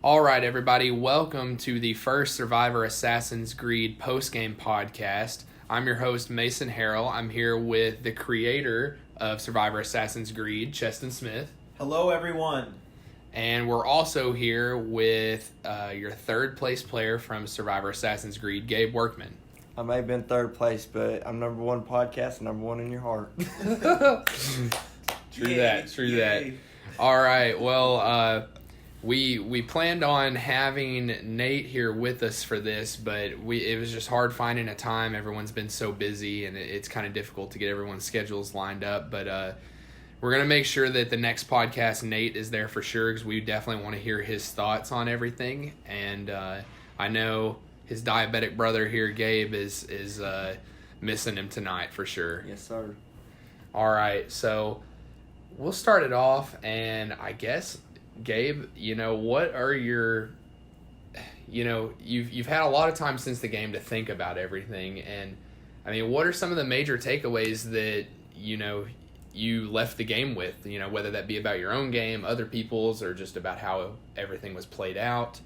All right, everybody, welcome to the first Survivor Assassin's Creed post-game podcast. I'm your host, Mason Harrell. I'm here with the creator of Survivor Assassin's Creed, Cheston Smith. Hello, everyone. And we're also here with your third place player from Survivor Assassin's Creed, Gabe Workman. I may have been third place, but I'm number one podcast, number one in your heart. True that. All right, well, we planned on having Nate here with us for this, but it was just hard finding a time. Everyone's been so busy, and it's kind of difficult to get everyone's schedules lined up. But we're going to make sure that the next podcast, Nate is there for sure, because we definitely want to hear his thoughts on everything. And I know his diabetic brother here, Gabe, is missing him tonight for sure. Yes, sir. All right, so we'll start it off, and I guess, Gabe, what are your, you've had a lot of time since the game to think about everything, and I mean, what are some of the major takeaways that, you left the game with, whether that be about your own game, other people's, or just about how everything was played out?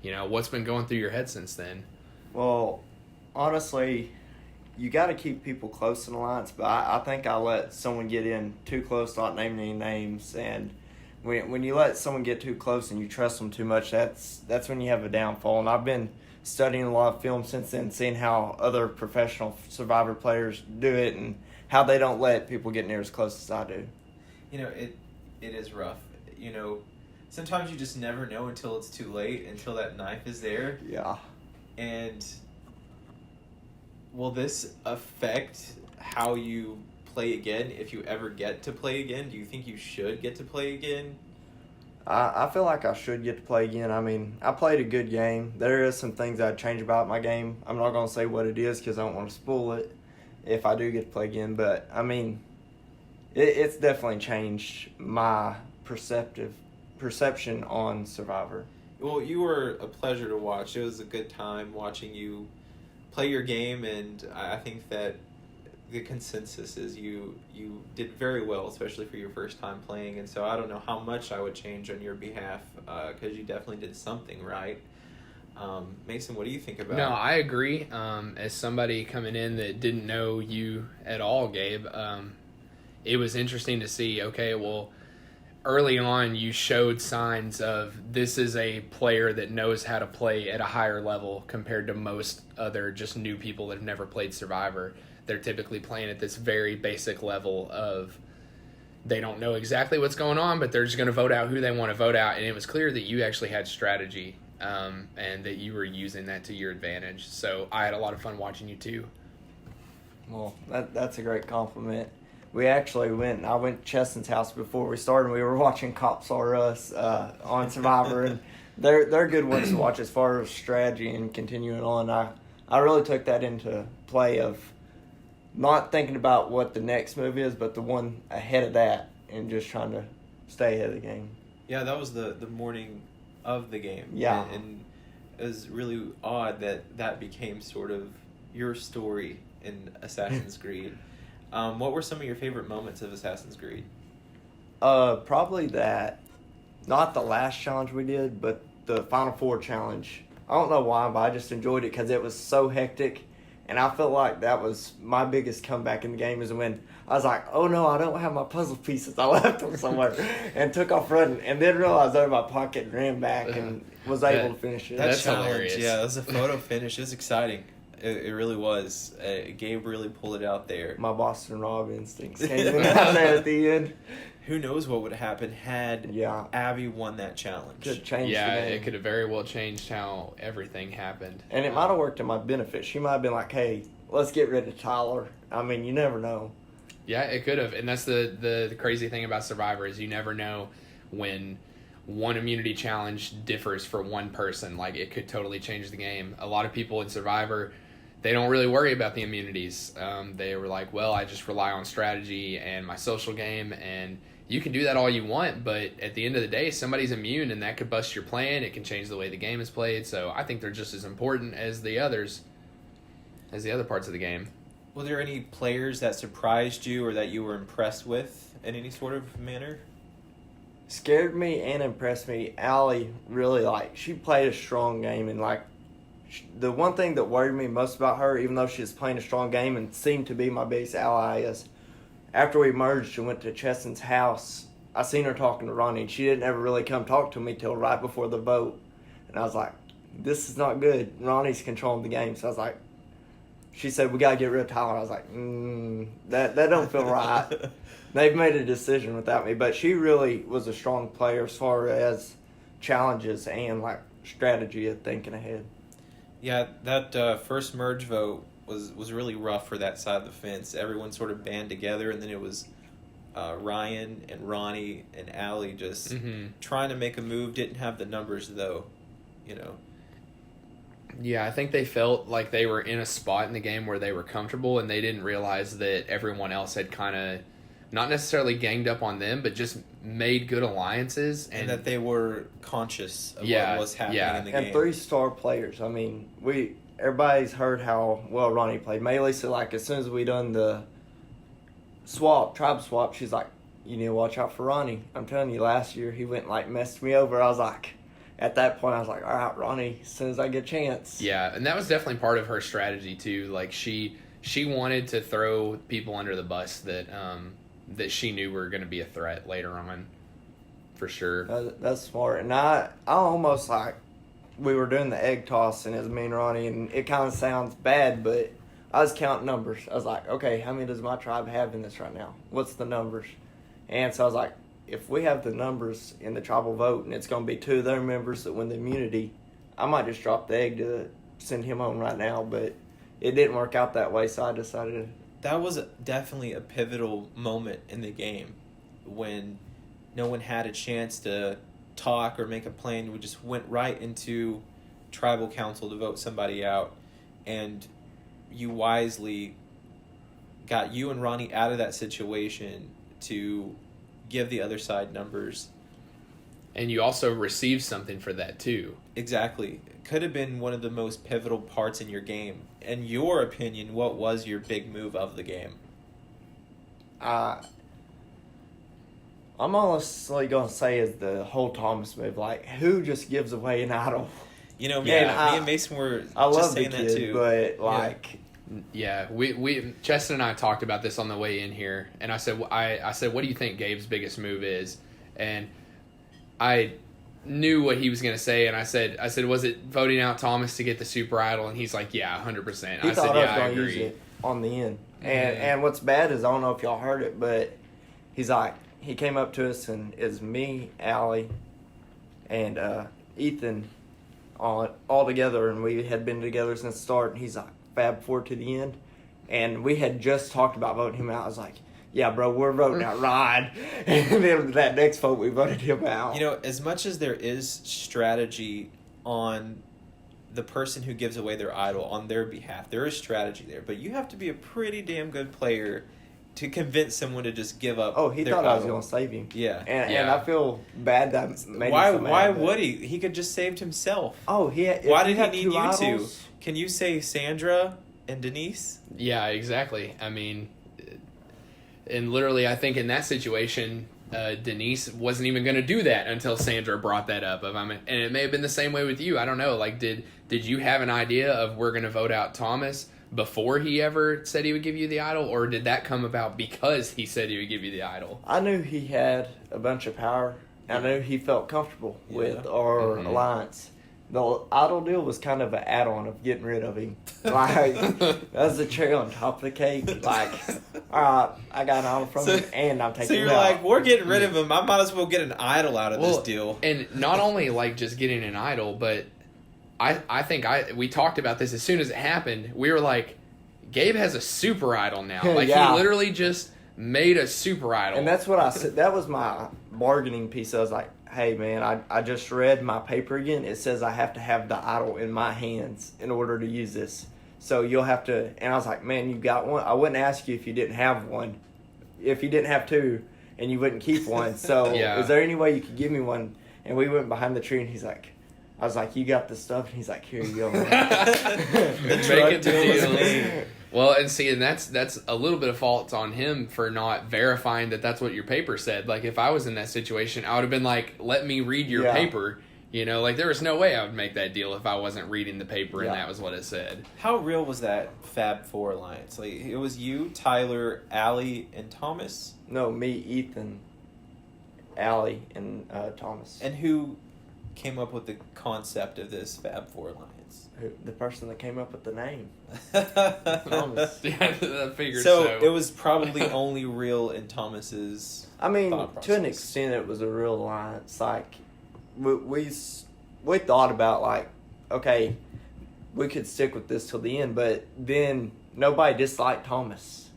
What's been going through your head since then? Well, honestly, you got to keep people close in alliance, but I think I let someone get in too close, not naming any names, and when you let someone get too close and you trust them too much, that's when you have a downfall. And I've been studying a lot of film since then, seeing how other professional Survivor players do it and how they don't let people get near as close as I do. It is rough. Sometimes you just never know until it's too late, until that knife is there. Yeah. And will this affect how you play again, if you ever get to play again? Do you think you should get to play again? I feel like I should get to play again. I mean, I played a good game. There is some things I'd change about my game. I'm not going to say what it is because I don't want to spoil it if I do get to play again. But, I mean, it's definitely changed my perception on Survivor. Well, you were a pleasure to watch. It was a good time watching you play your game, and I think that the consensus is you did very well, especially for your first time playing. And so I don't know how much I would change on your behalf, because you definitely did something right. Mason, what do you think about it? No, I agree. As somebody coming in that didn't know you at all, Gabe, it was interesting to see, okay, well, early on you showed signs of this is a player that knows how to play at a higher level compared to most other just new people that have never played Survivor. They're typically playing at this very basic level of they don't know exactly what's going on, but they're just going to vote out who they want to vote out. And it was clear that you actually had strategy, and that you were using that to your advantage. So I had a lot of fun watching you too. Well, that's a great compliment. We actually I went to Cheston's house before we started, and we were watching Cops R Us on Survivor, and they're good ones to watch as far as strategy and continuing on. I really took that into play of not thinking about what the next move is, but the one ahead of that, and just trying to stay ahead of the game. Yeah, that was the morning of the game. Yeah. And it was really odd that became sort of your story in Assassin's Creed. What were some of your favorite moments of Assassin's Creed? Probably that, not the last challenge we did, but the Final Four challenge. I don't know why, but I just enjoyed it because it was so hectic. And I felt like that was my biggest comeback in the game, is when I was like, oh no, I don't have my puzzle pieces. I left them somewhere and took off running, and then realized they're in my pocket and ran back and was able to finish it. That's challenge, hilarious. Yeah, that was a photo finish. It was exciting. It really was. Gabe really pulled it out there. My Boston Rob instincts came in out there at the end. Who knows what would happen had Yeah. Abby won that challenge. Could change Yeah, the game. it could have very well changed how everything happened. And it might have worked to my benefit. She might have been like, hey, let's get rid of Tyler. I mean, you never know. Yeah, it could have. And that's the crazy thing about Survivor is you never know when one immunity challenge differs for one person. Like, it could totally change the game. A lot of people in Survivor, they don't really worry about the immunities. They were like, well, I just rely on strategy and my social game, and you can do that all you want, but at the end of the day, somebody's immune, and that could bust your plan. It can change the way the game is played. So I think they're just as important as the other parts of the game. Were there any players that surprised you or that you were impressed with in any sort of manner? scared me and impressed me. Allie really, she played a strong game. And, the one thing that worried me most about her, even though she was playing a strong game and seemed to be my biggest ally, is after we merged and went to Cheston's house, I seen her talking to Ronnie, and she didn't ever really come talk to me till right before the vote. And I was like, this is not good. Ronnie's controlling the game. So I was like, she said, we got to get rid of Tyler. I was like, that don't feel right. They've made a decision without me. But she really was a strong player as far as challenges and, strategy of thinking ahead. Yeah, that first merge vote was really rough for that side of the fence. Everyone sort of band together, and then it was Ryan and Ronnie and Allie just trying to make a move. Didn't have the numbers, though, Yeah, I think they felt like they were in a spot in the game where they were comfortable, and they didn't realize that everyone else had kind of not necessarily ganged up on them, but just made good alliances. And that they were conscious of what was happening in the game. And 3-star players. I mean, everybody's heard how well Ronnie played. Mayley said, as soon as we done the tribe swap, she's like, you need to watch out for Ronnie. I'm telling you, last year he went messed me over. I was like, at that point, I was like, all right, Ronnie, as soon as I get a chance. Yeah, and that was definitely part of her strategy, too. She wanted to throw people under the bus that she knew were going to be a threat later on, for sure. That's smart. And I almost we were doing the egg toss, and it was me and Ronnie, and it kind of sounds bad, but I was counting numbers. I was like, okay, how many does my tribe have in this right now? What's the numbers? And so I was like, if we have the numbers in the tribal vote and it's going to be 2 of their members that win the immunity, I might just drop the egg to send him home right now. But it didn't work out that way, so I decided. That was definitely a pivotal moment in the game when no one had a chance to talk or make a plan. We just went right into tribal council to vote somebody out, and you wisely got you and Ronnie out of that situation to give the other side numbers. And you also received something for that, too. Exactly. It could have been one of the most pivotal parts in your game. In your opinion, what was your big move of the game? I'm honestly going to say is the whole Thomas move. Who just gives away an idol? Me and Mason were just saying that too. But yeah, we Cheston and I talked about this on the way in here, and I said, what do you think Gabe's biggest move is? And I knew what he was going to say, and I said, was it voting out Thomas to get the super idol? And he's like, yeah, 100%. He thought I was going to use it on the end. And what's bad is, I don't know if y'all heard it, but he's like, he came up to us, and it's me, Allie, and Ethan all together, and we had been together since the start, and he's like, Fab 4 to the end. And we had just talked about voting him out. I was like, yeah, bro, we're voting out Rod. And then that next vote, we voted him out. As much as there is strategy on the person who gives away their idol on their behalf, there is strategy there. But you have to be a pretty damn good player to convince someone to just give up. Oh, he their thought idol. I was going to save him. Yeah. And I feel bad that made why? him so mad. Why would he? He could just saved himself. Oh, why did he need you idols, to? Can you say Sandra and Denise? Yeah, exactly. I mean, and literally, I think in that situation, Denise wasn't even going to do that until Sandra brought that up. And it may have been the same way with you. I don't know. Did you have an idea of we're going to vote out Thomas before he ever said he would give you the idol, or did that come about because he said he would give you the idol? I knew he had a bunch of power. I knew he felt comfortable with our alliance. The idol deal was kind of an add-on of getting rid of him. That was the cherry on top of the cake. All right, I got an idol from him, and I'm taking him out. So you're we're getting rid of him. I might as well get an idol out of this deal. And not only just getting an idol, but I think we talked about this as soon as it happened. We were like, Gabe has a super idol now. He literally just made a super idol. And that's what I said. That was my bargaining piece. I was like, hey, man, I just read my paper again. It says I have to have the idol in my hands in order to use this. So you'll have to... And I was like, man, you got one? I wouldn't ask you if you didn't have one. If you didn't have 2 and you wouldn't keep one. So is there any way you could give me one? And we went behind the tree, and he's like... I was like, you got the stuff? And he's like, here you go, man. The drug deal was made. Well, and see, and that's a little bit of fault on him for not verifying that that's what your paper said. Like, if I was in that situation, I would have been like, let me read your paper. You know, like, there was no way I would make that deal if I wasn't reading the paper and that was what it said. How real was that Fab Four alliance? Like, it was you, Tyler, Allie, and Thomas? No, me, Ethan, Allie, and Thomas. And who came up with the concept of this Fab Four alliance? The person that came up with the name. Thomas. Yeah, I figured so. It was probably only real in Thomas's I mean, thought process. to an extent, it was a real alliance. Like, we thought about, like, okay, we could stick with this till the end, but then nobody disliked Thomas.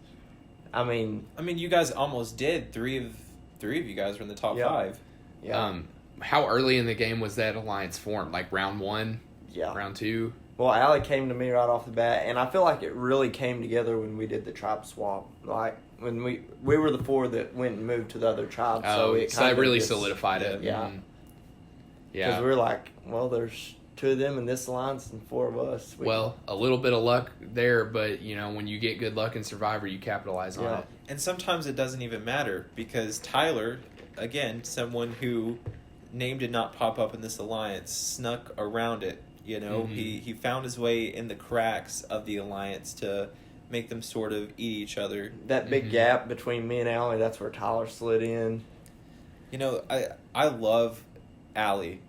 I mean, you guys almost did. Three of you guys were in the top 5. Yeah. How early in the game was that alliance formed? Like round 1? Yeah. Round 2? Well, Allie came to me right off the bat, and I feel like it really came together when we did the tribe swap. Like, when we were the 4 that went and moved to the other tribe. So that really solidified it. Yeah. Mm-hmm. Yeah. Because we were like, well, there's 2 of them in this alliance and 4 of us. Well, a little bit of luck there, but, you know, when you get good luck in Survivor, you capitalize on it. And sometimes it doesn't even matter because Tyler, again, someone who name did not pop up in this alliance, snuck around it. You know, he found his way in the cracks of the alliance to make them sort of eat each other. That big gap between me and Allie, that's where Tyler slid in. You know, I love Allie.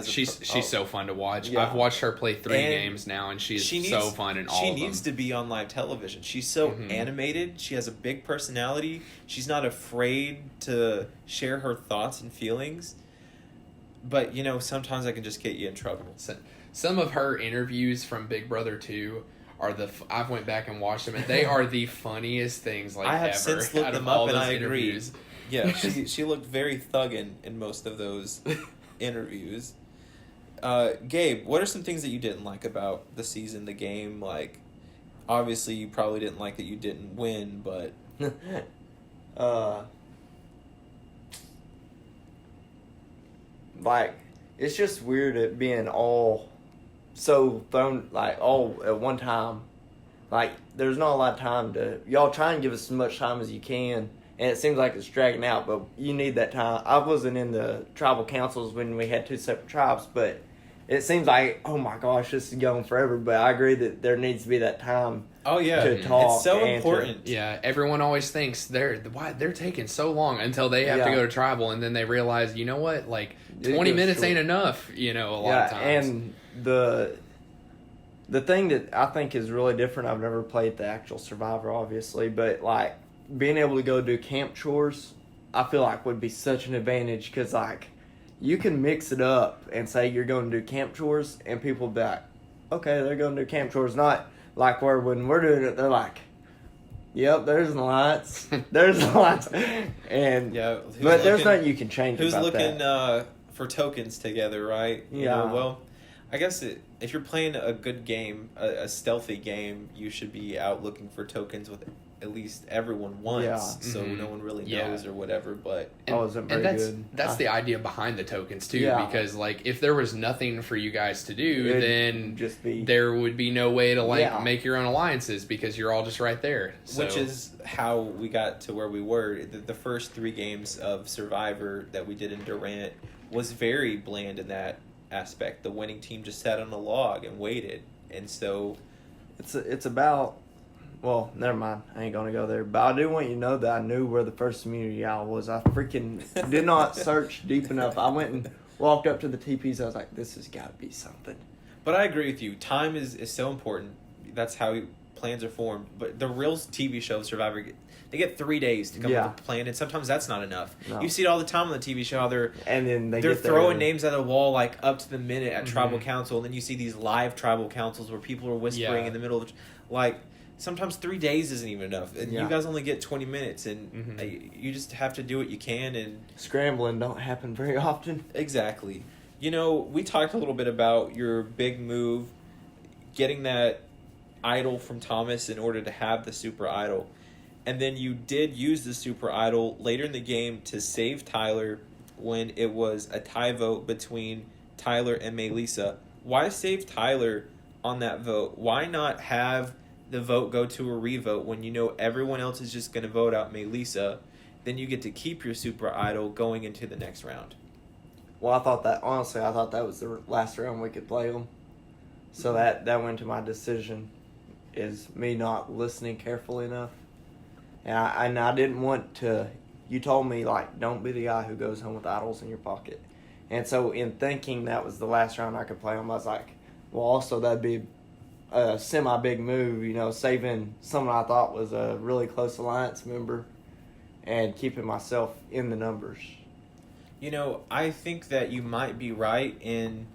She's so fun to watch. Yeah. I've watched her play 3 games now, and she's so fun in all of them. She needs to be on live television. She's so animated. She has a big personality. She's not afraid to share her thoughts and feelings. But, you know, sometimes I can just get you in trouble. Some of her interviews from Big Brother 2 are I've went back and watched them, and they are the funniest things like I have ever. since looked them up, and I agree. Interviews. Yeah, she looked very thuggin' in most of those interviews. Gabe, what are some things that you didn't like about the season, the game? Like, obviously, you probably didn't like that you didn't win, but like, it's just weird it being all so thrown, like, all at one time. Like, there's not a lot of time y'all try and give us as much time as you can, and it seems like it's dragging out, but you need that time. I wasn't in the tribal councils when we had 2 separate tribes, but it seems like, oh my gosh, this is going forever, but I agree that there needs to be that time to talk. It's so important. Yeah, everyone always thinks they're taking so long until they have to go to tribal, and then they realize, you know what, like, 20 minutes ain't enough, you know, a lot of times. And the thing that I think is really different, I've never played the actual Survivor, obviously, but, like, being able to go do camp chores, I feel like would be such an advantage, because, like, you can mix it up and say you're going to do camp chores, and people will be like, okay, they're going to do camp chores. Not like where when we're doing it, they're like, yep, there's the lights. There's the lights. And, but there's nothing you can change about that. Who's looking for tokens together, right? You know, well, I guess if you're playing a good game, a stealthy game, you should be out looking for tokens with at least everyone once, so no one really knows or whatever. But that's the idea behind the tokens too, because like if there was nothing for you guys to do, then there would be no way to make your own alliances because you're all just right there. So. Which is how we got to where we were. The first 3 games of Survivor that we did in Durant was very bland in that aspect. The winning team just sat on a log and waited, and so it's about. Well, never mind. I ain't gonna go there. But I do want you to know that I knew where the first immunity owl was. I freaking did not search deep enough. I went and walked up to the TPs. I was like, "This has got to be something." But I agree with you. Time is so important. That's how plans are formed. But the real TV show Survivor, they get 3 days to come up with a plan, and sometimes that's not enough. No. You see it all the time on the TV show. How they're throwing names at a wall like up to the minute at tribal council, and then you see these live tribal councils where people are whispering in the middle of like. Sometimes 3 days isn't even enough, and you guys only get 20 minutes, and you just have to do what you can. And scrambling don't happen very often. Exactly. You know, we talked a little bit about your big move, getting that idol from Thomas in order to have the super idol, and then you did use the super idol later in the game to save Tyler when it was a tie vote between Tyler and Melissa. Why save Tyler on that vote? Why not have the vote go to a revote when you know everyone else is just going to vote out Melissa, then you get to keep your super idol going into the next round. Well, I thought that was the last round we could play them. So that went to my decision, is me not listening carefully enough. And I didn't want to. You told me, like, don't be the guy who goes home with idols in your pocket. And so in thinking that was the last round I could play them, I was like, well, also that'd be a semi-big move, you know, saving someone I thought was a really close alliance member and keeping myself in the numbers. You know, I think that you might be right in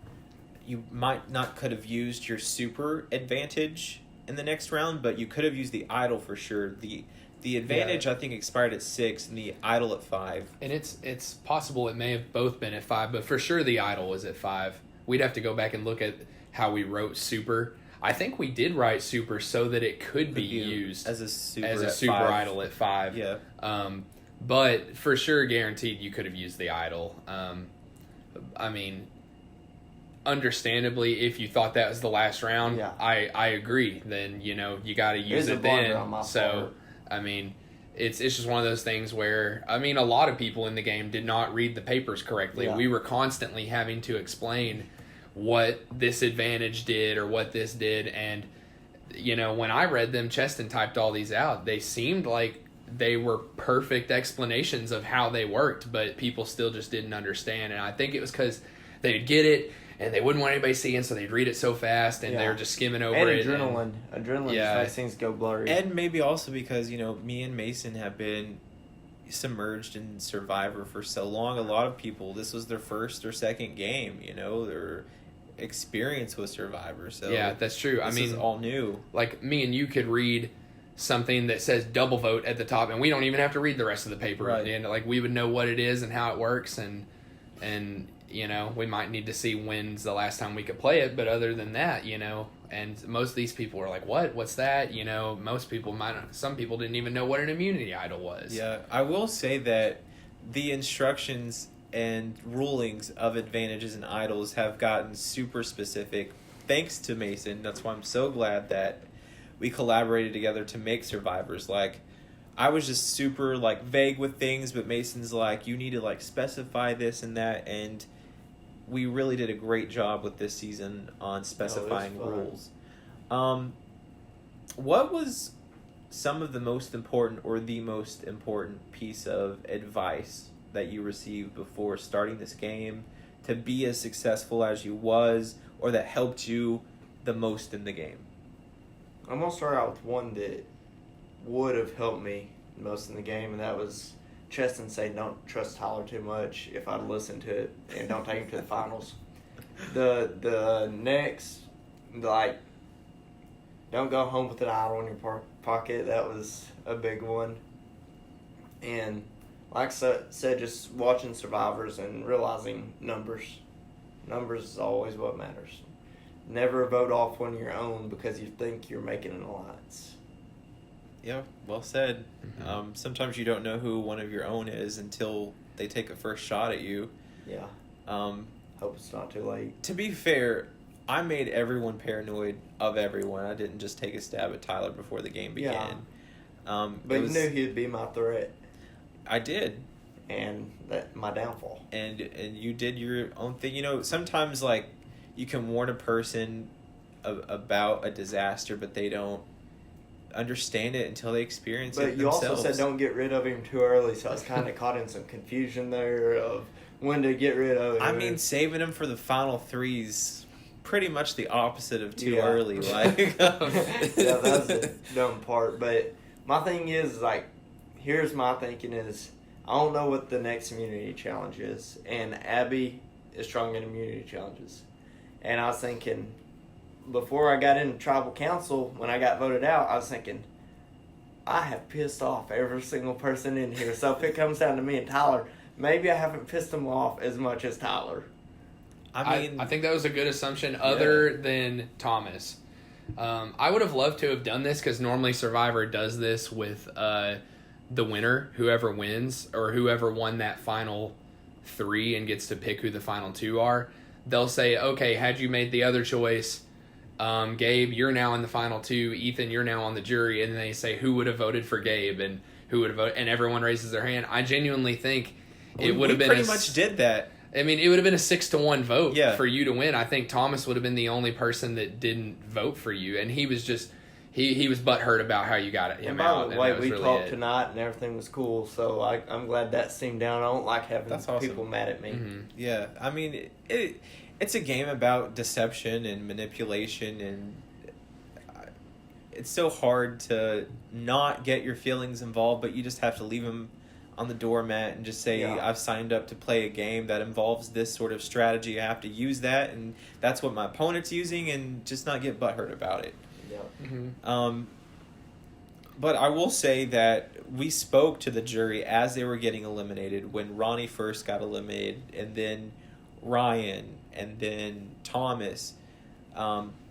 you might not could have used your super advantage in the next round, but you could have used the idol for sure. The advantage, I think, expired at 6 and the idol at 5. And it's possible it may have both been at 5, but for sure the idol was at 5. We'd have to go back and look at how we wrote super. I think we did write super so that it could be used as a super idol at 5. Yeah. But for sure, guaranteed, you could have used the idol. I mean, understandably, if you thought that was the last round, I agree. Then, you know, you got to use it then. So, I mean, it's just one of those things where, I mean, a lot of people in the game did not read the papers correctly. Yeah. We were constantly having to explain what this advantage did or what this did. And, you know, when I read them, Cheston typed all these out. They seemed like they were perfect explanations of how they worked, but people still just didn't understand. And I think it was because they'd get it and they wouldn't want anybody seeing, so they'd read it so fast and they're just skimming over it. Adrenaline just makes things go blurry. And maybe also because, you know, me and Mason have been submerged in Survivor for so long. A lot of people, this was their first or second game, you know, their experience with Survivor. So yeah, that's true. This is all new. Like, me and you could read something that says double vote at the top, and we don't even have to read the rest of the paper. Right. And like, we would know what it is and how it works, and you know, we might need to see when's the last time we could play it, but other than that, you know, and most of these people were like, what's that? You know, some people didn't even know what an immunity idol was. Yeah, I will say that the instructions and rulings of advantages and idols have gotten super specific thanks to Mason. That's why I'm so glad that we collaborated together to make Survivors. Like, I was just super, like, vague with things, but Mason's like, you need to, like, specify this and that, and we really did a great job with this season on specifying rules. What was some of the most important or the most important piece of advice that you received before starting this game to be as successful as you was, or that helped you the most in the game? I'm going to start out with one that would have helped me most in the game, and that was Cheston saying don't trust Tyler too much if I'd listened to it, and don't take him to the finals. The next, like, don't go home with an idol in your pocket, that was a big one. And like I said, just watching Survivors and realizing numbers is always what matters. Never vote off one of your own because you think you're making an alliance. Yeah, well said. Mm-hmm. Sometimes you don't know who one of your own is until they take a first shot at you. Yeah. Hope it's not too late. To be fair, I made everyone paranoid of everyone. I didn't just take a stab at Tyler before the game began. Yeah. But you knew he'd be my threat. I did. And that my downfall. And you did your own thing. You know, sometimes, like, you can warn a person about a disaster, but they don't understand it until they experience it themselves. But you also said don't get rid of him too early, so I was kind of caught in some confusion there of when to get rid of him. I mean, saving him for the final three's pretty much the opposite of too early. Like, yeah, that's the dumb part. But my thing is, like, here's my thinking is, I don't know what the next immunity challenge is, and Abby is strong in immunity challenges. And I was thinking, before I got into tribal council, when I got voted out, I was thinking, I have pissed off every single person in here. So if it comes down to me and Tyler, maybe I haven't pissed them off as much as Tyler. I think that was a good assumption other than Thomas. I would have loved to have done this because normally Survivor does this with the winner, whoever wins, or whoever won that final 3 and gets to pick who the final 2 are. They'll say, okay, had you made the other choice, Gabe, you're now in the final two. Ethan, you're now on the jury. And they say who would have voted for Gabe and who would have voted, and everyone raises their hand. I genuinely think it would have been pretty much did that. I mean, it would have been a 6-1 vote Yeah. for you to win. I think Thomas would have been the only person that didn't vote for you, and he was just he was butthurt about how you got him And out. by the way, that was we really talked it. tonight and everything was cool, so I'm glad that seemed down. I don't like having That's awesome. people mad at me. Mm-hmm. Yeah, I mean, it's a game about deception and manipulation, and it's so hard to not get your feelings involved, but you just have to leave them on the doormat and just say, Yeah. I've signed up to play a game that involves this sort of strategy. I have to use that, and that's what my opponent's using, and just not get butthurt about it. Yeah. Mm-hmm. But I will say that we spoke to the jury as they were getting eliminated when Ronnie first got eliminated, and then Ryan, and then Thomas.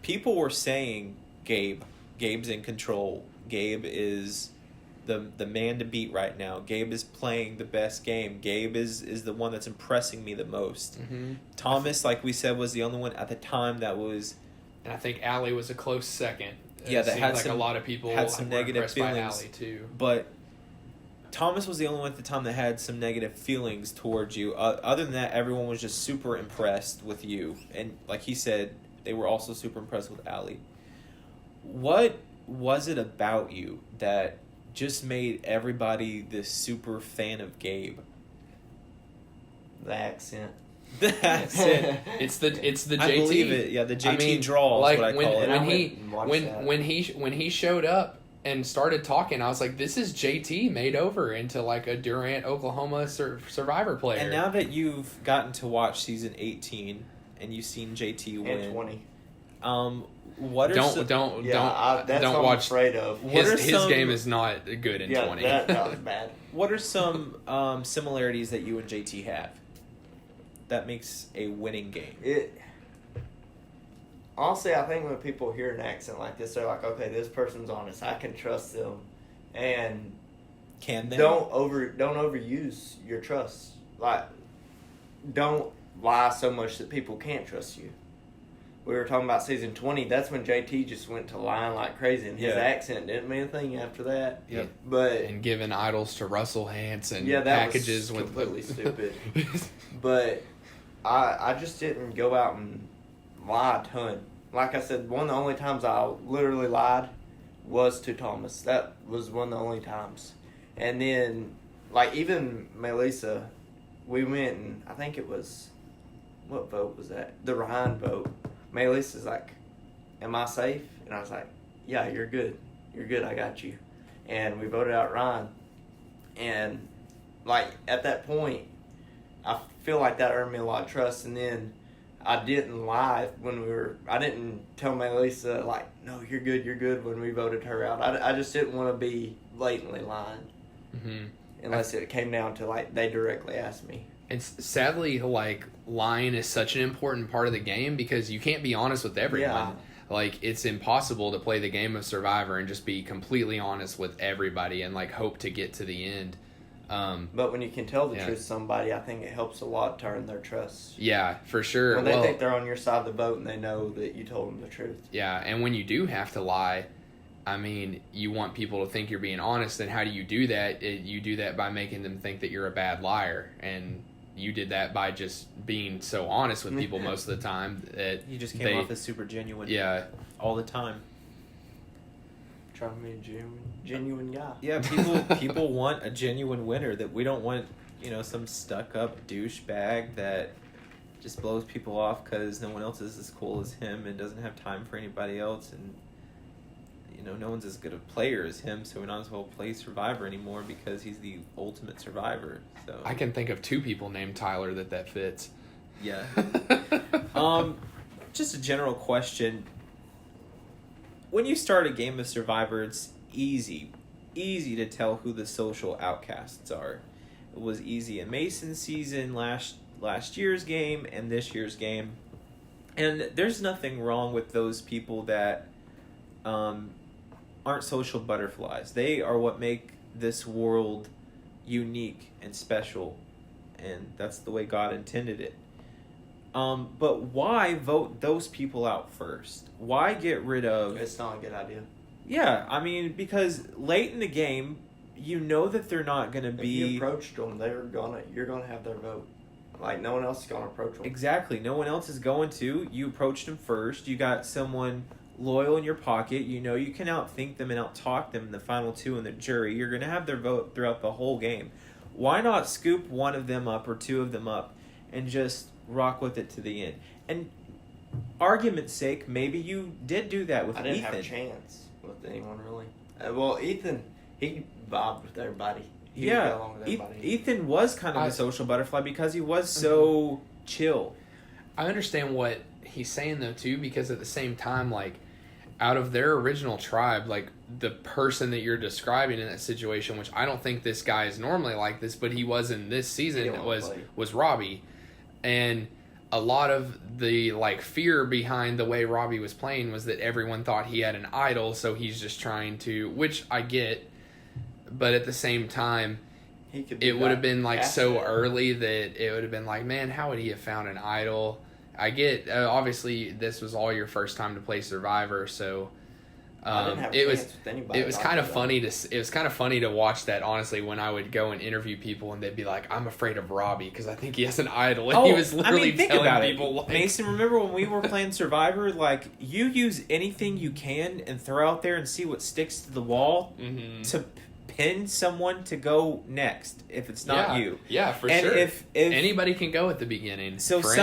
People were saying Gabe's in control. Gabe is the man to beat right now. Gabe is playing the best game. Gabe is the one that's impressing me the most. Mm-hmm. Thomas, like we said, was the only one at the time that was. And I think Allie was a close second. Yeah, It that seemed had like some- a lot of people had some were negative impressed by feelings. Allie too. But Thomas was the only one at the time that had some negative feelings towards you. Other than that, everyone was just super impressed with you. And like he said, they were also super impressed with Allie. What was it about you that just made everybody this super fan of Gabe? The accent. That's it. It's the JT. I believe it. Yeah, the JT I mean, draw is like what I when, call it. And I when went he and watched when that. when he showed up and started talking, I was like, this is JT made over into like a Durant, Oklahoma Survivor player. And now that you've gotten to watch season 18 and you've seen JT win, And 20. what are That's don't what I'm watch. afraid of. What are His some- game is not good in Yeah, 20. that was bad. What are some similarities that you and JT have that makes a winning game? Honestly, I think when people hear an accent like this, they're like, okay, this person's honest. I can trust them. And Can they? don't overuse your trust. Like, don't lie so much that people can't trust you. We were talking about season 20. That's when JT just went to lying like crazy, and his Yeah. accent didn't mean a thing after that. Yep. But And giving idols to Russell Hanson yeah, that packages was with completely stupid. But I just didn't go out and lie a ton. Like I said, one of the only times I literally lied was to Thomas. That was one of the only times. And then, like, even Melissa, we went and I think it was, what vote was that? The Ryan vote. Melissa's like, am I safe? And I was like, yeah, you're good. You're good. I got you. And we voted out Ryan. And, like, at that point, I feel like that earned me a lot of trust. And then I didn't lie I didn't tell Melissa, like, no, you're good when we voted her out. I just didn't want to be blatantly lying. Mm-hmm. Unless it came down to, like, they directly asked me. And sadly, like, lying is such an important part of the game because you can't be honest with everyone. Yeah. Like, it's impossible to play the game of Survivor and just be completely honest with everybody and, like, hope to get to the end. But when you can tell the Yeah. truth to somebody, I think it helps a lot to earn their trust. Yeah, for sure. When they Well, think they're on your side of the boat and they know that you told them the truth. yeah, and when you do have to lie, I mean, you want people to think you're being honest, and how do you do that? You do that by making them think that you're a bad liar, and you did that by just being so honest with people most of the time that You just came off as super genuine. Yeah, All the time. Trying to be a genuine guy. Yeah, people want a genuine winner. That we don't want, some stuck up douchebag that just blows people off because no one else is as cool as him and doesn't have time for anybody else, and no one's as good a player as him, so we not as well play Survivor anymore because he's the ultimate survivor. So I can think of 2 people named Tyler that fits. yeah. Just a general question. When you start a game of Survivor, it's easy to tell who the social outcasts are. It was easy in Mason's season, last year's game, and this year's game. And there's nothing wrong with those people that aren't social butterflies. They are what make this world unique and special, and that's the way God intended it. But why vote those people out first? Why get rid of... It's not a good idea. Yeah, I mean, because late in the game, you know that they're not going to be... If you approached them, you're gonna have their vote. Like, no one else is going to approach them. Exactly. No one else is going to. You approached them first. You got someone loyal in your pocket. You know you can outthink them and outtalk them in the final two in the jury. You're going to have their vote throughout the whole game. Why not scoop one of them up or two of them up and just rock with it to the end? And argument's sake, maybe you did do that with Ethan. I didn't have a chance with anyone, really. Well, Ethan, he vibed with everybody. He got along with everybody. Ethan was kind of a social butterfly because he was so chill. I understand what he's saying, though, too, because at the same time, like, out of their original tribe, like, the person that you're describing in that situation, which I don't think this guy is normally like this, but he was in this season, was Robbie. And a lot of the, like, fear behind the way Robbie was playing was that everyone thought he had an idol, so he's just trying to, which I get, but at the same time, it would have been, like, so early that it would have been like, man, how would he have found an idol? I get, obviously, this was all your first time to play Survivor, so it was kind of funny to watch that, honestly, when I would go and interview people and they'd be like, I'm afraid of Robbie because I think he has an idol, and he was literally telling people, like, Mason, remember when we were playing Survivor, like, you use anything you can and throw out there and see what sticks to the wall to pin someone to go next if it's not you. Yeah, for and sure. If anybody can go at the beginning. So for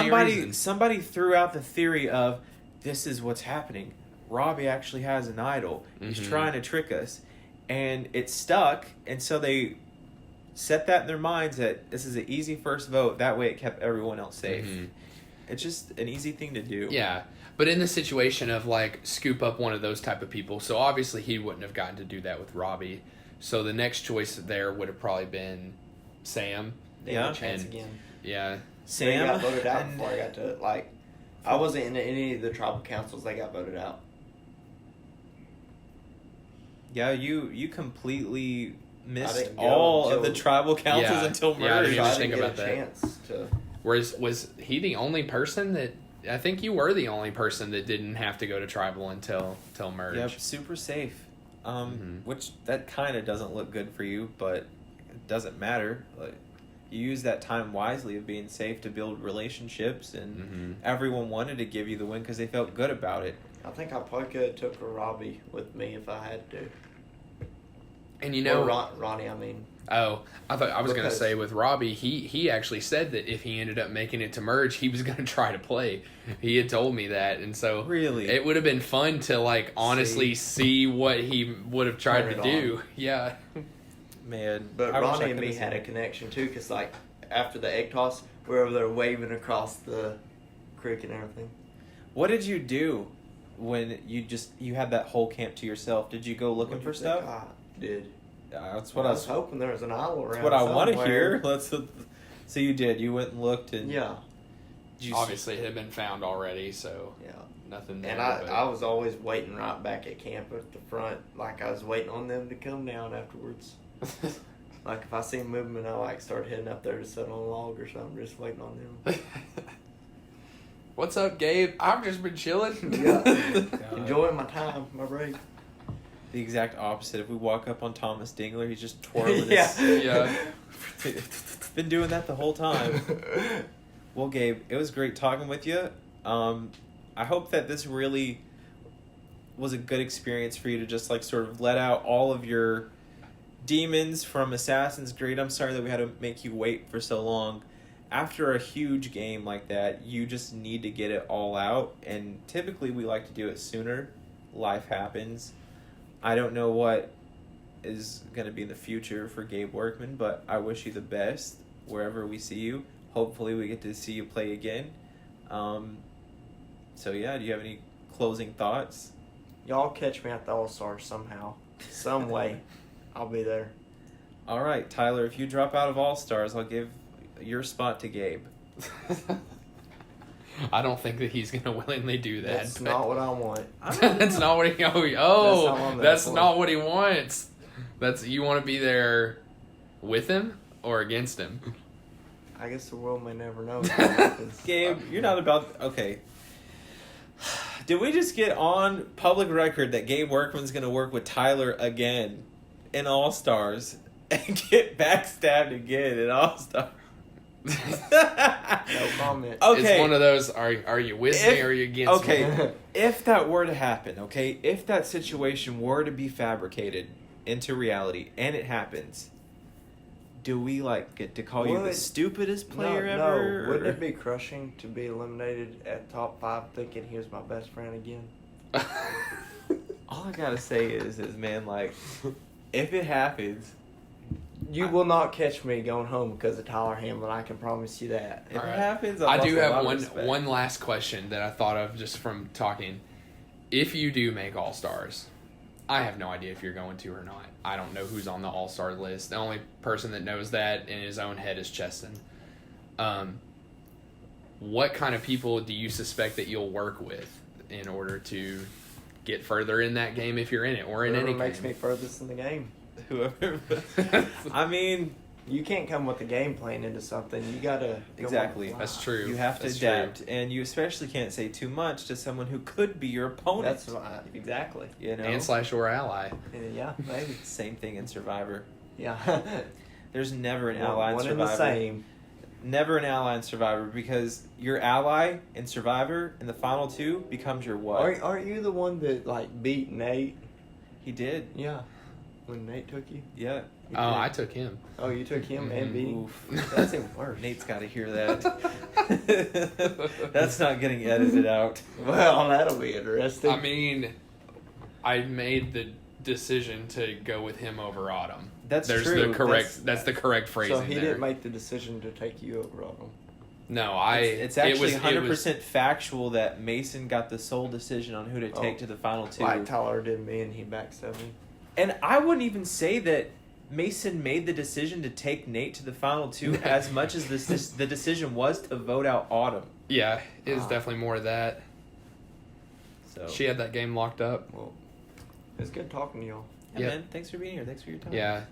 somebody threw out the theory of, this is what's happening. Robbie actually has an idol. He's trying to trick us. And it stuck, and so they set that in their minds that this is an easy first vote. That way it kept everyone else safe. It's just an easy thing to do. Yeah. But in the situation of, like, scoop up one of those type of people, so obviously he wouldn't have gotten to do that with Robbie. So the next choice there would have probably been Sam. They had a chance again. Yeah. Sam got voted out before I got to, like, I wasn't in any of the tribal councils. They got voted out. Yeah, you completely missed all of the tribal councils until merge. Yeah, I didn't even think about that. Was he the only person that... I think you were the only person that didn't have to go to tribal until merge. Yep, super safe. Which that kind of doesn't look good for you, but it doesn't matter. Like, you use that time wisely of being safe to build relationships, and everyone wanted to give you the win because they felt good about it. I think I probably could have took a Robbie with me if I had to. And you know, Ronnie, I mean. Oh, I was going to say with Robbie, he actually said that if he ended up making it to merge, he was going to try to play. He had told me that, and so really, it would have been fun to, like, honestly see what he would have tried to do. Yeah, man. But Ronnie and me had a connection too, because, like, after the egg toss, we were over there waving across the creek and everything. What did you do when you had that whole camp to yourself? Did you go looking for stuff? I did. That's what I was hoping there was an idol around. That's what I want to hear. So you did. You went and looked, and obviously it had been found already. So nothing there. And I was always waiting right back at camp at the front, like I was waiting on them to come down afterwards. Like if I see movement, I like start heading up there to sit on a log or something, just waiting on them. What's up, Gabe? I've just been chilling. Enjoying my time, my break. The exact opposite. If we walk up on Thomas Dingler, he's just twirling Been doing that the whole time. Well, Gabe, it was great talking with you. I hope that this really was a good experience for you to just, like, sort of let out all of your demons from Assassin's Creed. I'm sorry that we had to make you wait for so long. After a huge game like that, you just need to get it all out, and typically we like to do it sooner. Life happens. I don't know what is going to be in the future for Gabe Workman, but I wish you the best wherever we see you. Hopefully we get to see you play again. So yeah, do you have any closing thoughts? Y'all catch me at the All-Stars somehow. Some way. I'll be there. All right, Tyler, if you drop out of All-Stars, I'll give your spot to Gabe. I don't think that he's going to willingly do that. That's not what I want. That's not what he... that's not what he wants. You want to be there with him or against him? I guess the world may never know. What happens. Gabe, you're not about... Okay. Did we just get on public record that Gabe Workman's going to work with Tyler again in All-Stars and get backstabbed again in All-Stars? No comment. Okay. It's one of those, are you with me or are you against me? Okay, if that were to happen, okay, if that situation were to be fabricated into reality and it happens, do we get to call you the stupidest player ever? No. Wouldn't it be crushing to be eliminated at top 5 thinking he was my best friend again? All I gotta say is man, if it happens, You will not catch me going home because of Tyler Hamlin. I can promise you that. if All right. it happens, I I've do lost a have lot of respect. one last question that I thought of just from talking. If you do make All-Stars, I have no idea if you're going to or not. I don't know who's on the All-Star list. The only person that knows that in his own head is Cheston. What kind of people do you suspect that you'll work with in order to get further in that game if you're in it or in Whoever any makes game? me furthest in the game. Whoever. I mean, You can't come with a game plan into something. You gotta go Exactly. on the fly. That's true. you have to That's adapt, and you especially can't say too much to someone who could be your opponent. That's why, exactly. You know, And/or ally. Yeah, maybe. same thing in Survivor. Yeah. There's never an ally in One Survivor. and the same. Never an ally in Survivor, because your ally in Survivor in the final 2 becomes your what? Aren't you the one that beat Nate? He did. Yeah. When Nate took you? Yeah. You Oh, did. I took him. Oh, you took him and beat him? Oof. That's even worse. Nate's got to hear that. That's not getting edited out. Well, that'll be interesting. I mean, I made the decision to go with him over Autumn. That's There's true. the correct. That's the correct phrasing. so he there. didn't make the decision to take you over on him. No, It's actually it 100% was, factual that Mason got the sole decision on who to take to the final 2. Like Tyler did me and he backstabbed me. And I wouldn't even say that Mason made the decision to take Nate to the final 2 as much as the decision was to vote out Autumn. Yeah, it was definitely more of that. So She had that game locked up. Well, it's good talking to y'all. yeah, Yep. man, thanks for being here. Thanks for your time. Yeah.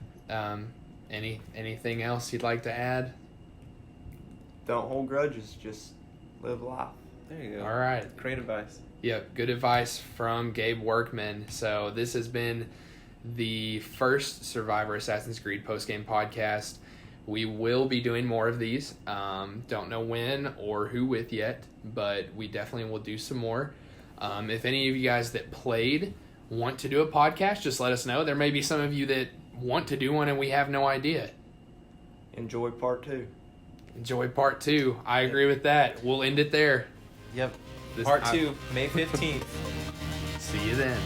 Anything else you'd like to add? Don't hold grudges. Just live life. There you go. All right. Great advice. Yep, good advice from Gabe Workman. So this has been the first Survivor Assassin's Creed postgame podcast. We will be doing more of these. Don't know when or who with yet, but we definitely will do some more. If any of you guys that played want to do a podcast, just let us know. There may be some of you that want to do one and we have no idea. Enjoy part 2. Enjoy part 2. I agree with that. We'll end it there. Yep. This- Part 2, May 15th. See you then.